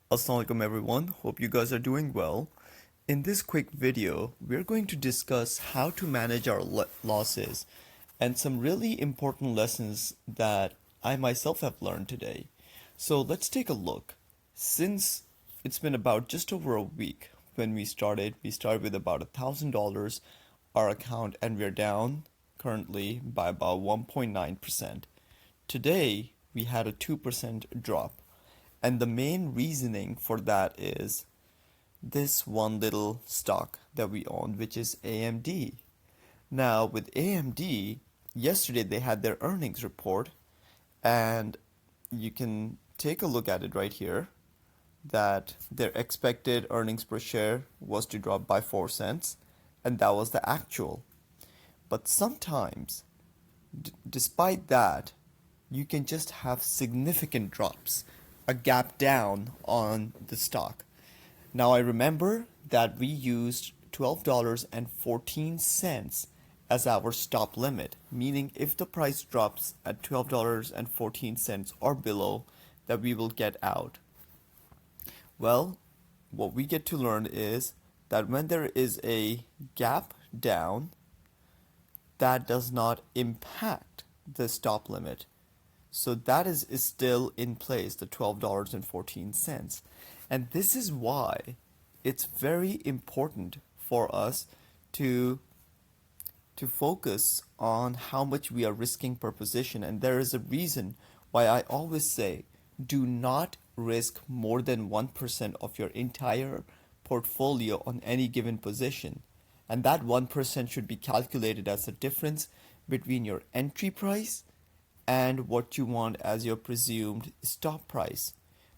Assalamualaikum everyone, hope you guys are doing well. In this quick video, we're going to discuss how to manage our losses and some really important lessons that I myself have learned today. So let's take a look. Since it's been about just over a week when we started with about $1,000 our account and we're down currently by about 1.9%. Today, we had a 2% drop. And the main reasoning for that is this one little stock that we own, which is AMD. Now, with AMD, yesterday they had their earnings report, and you can take a look at it right here that their expected earnings per share was to drop by 4 cents, and that was the actual. But sometimes, despite that, you can just have significant drops, a gap down on the stock. Now I remember that we used $12.14 as our stop limit, meaning if the price drops at $12.14 or below, that we will get out. Well, what we get to learn is that when there is a gap down, that does not impact the stop limit. So that is still in place, the $12.14. And this is why it's very important for us to focus on how much we are risking per position. And there is a reason why I always say do not risk more than 1% of your entire portfolio on any given position. And that 1% should be calculated as the difference between your entry price and what you want as your presumed stop price.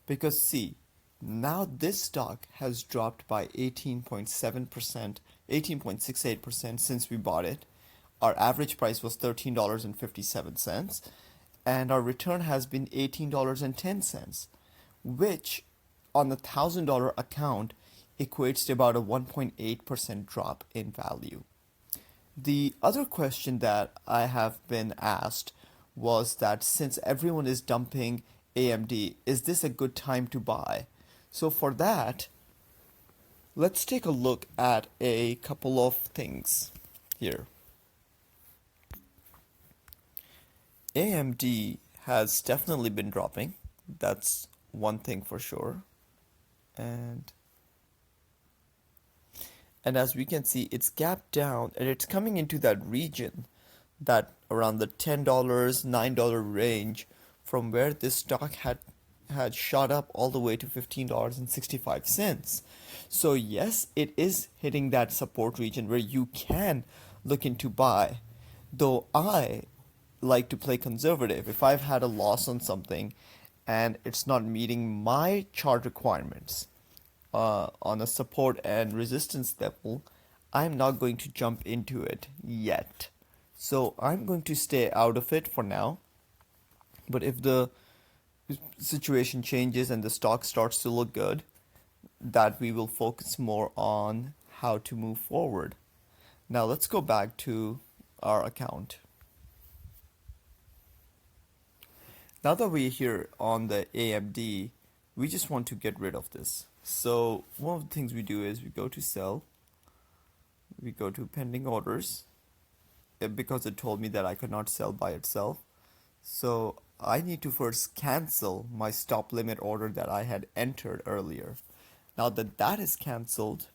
Because see, now this stock has dropped by 18.7%, 18.68% since we bought it. Our average price was $13.57, and our return has been $18.10, which on a $1,000 account equates to about a 1.8% drop in value. The other question that I have been asked was that since everyone is dumping AMD, is this a good time to buy? So for that, let's take a look at a couple of things here. AMD has definitely been dropping. That's one thing for sure. And as we can see, it's gapped down and it's coming into that region that around the $10, $9 range from where this stock had shot up all the way to $15.65. So yes, it is hitting that support region where you can look into buy. Though I like to play conservative. If I've had a loss on something and it's not meeting my chart requirements on a support and resistance level, I'm not going to jump into it yet. So I'm going to stay out of it for now. But if the situation changes and the stock starts to look good, that we will focus more on how to move forward. Now let's go back to our account. Now that we're here on the AMD, we just want to get rid of this. So one of the things we do is we go to sell, we go to pending orders, because it told me that I could not sell by itself. So I need to first cancel my stop limit order that I had entered earlier. Now that that is canceled,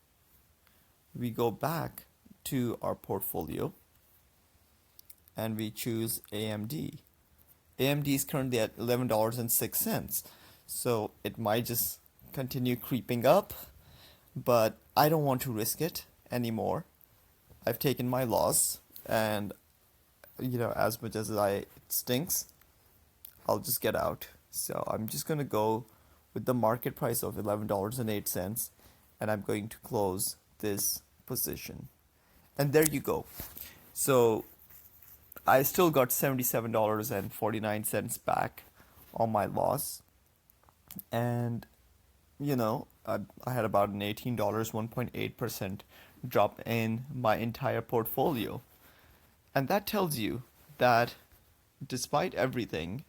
we go back to our portfolio and we choose AMD. AMD is currently at $11.06, so it might just continue creeping up, but I don't want to risk it anymore. I've taken my loss, and as much as it stinks, I'll just get out. So I'm just gonna go with the market price of $11.08, and I'm going to close this position. And there you go. So I still got $77.49 back on my loss. And, I had about an $18, 1.8% drop in my entire portfolio. And that tells you that despite everything,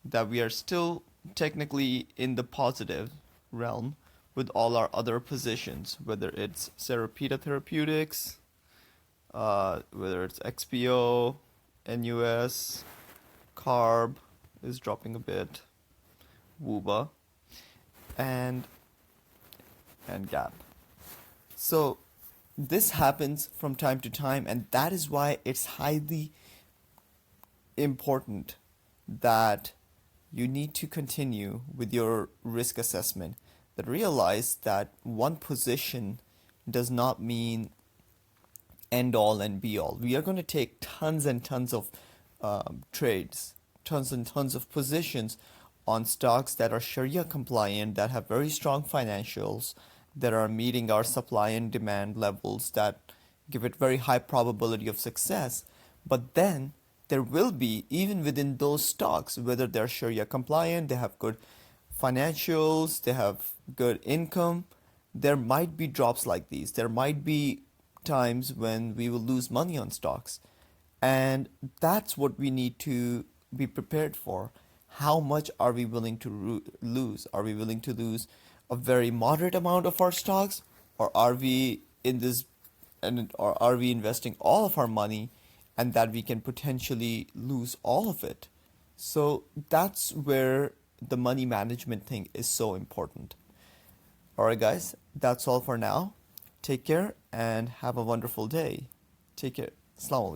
that we are still technically in the positive realm with all our other positions, whether it's Serapita Therapeutics, whether it's XPO, NUS, Carb is dropping a bit, Wooba, and Gap. So this happens from time to time, and that is why it's highly important that you need to continue with your risk assessment. That realize that one position does not mean end all and be all. We are going to take tons and tons of trades, tons and tons of positions on stocks that are Sharia compliant, that have very strong financials, that are meeting our supply and demand levels, that give it very high probability of success. But then there will be, even within those stocks, whether they're Sharia compliant, they have good financials, they have good income, there might be drops like these. There might be times when we will lose money on stocks. And that's what we need to be prepared for. How much are we willing to lose? Are we willing to lose a very moderate amount of our stocks, or are we in this, and or are we investing all of our money and that we can potentially lose all of it? So that's where the money management thing is so important. All right, guys, that's all for now. Take care and have a wonderful day. Take care. Assalamu alaikum.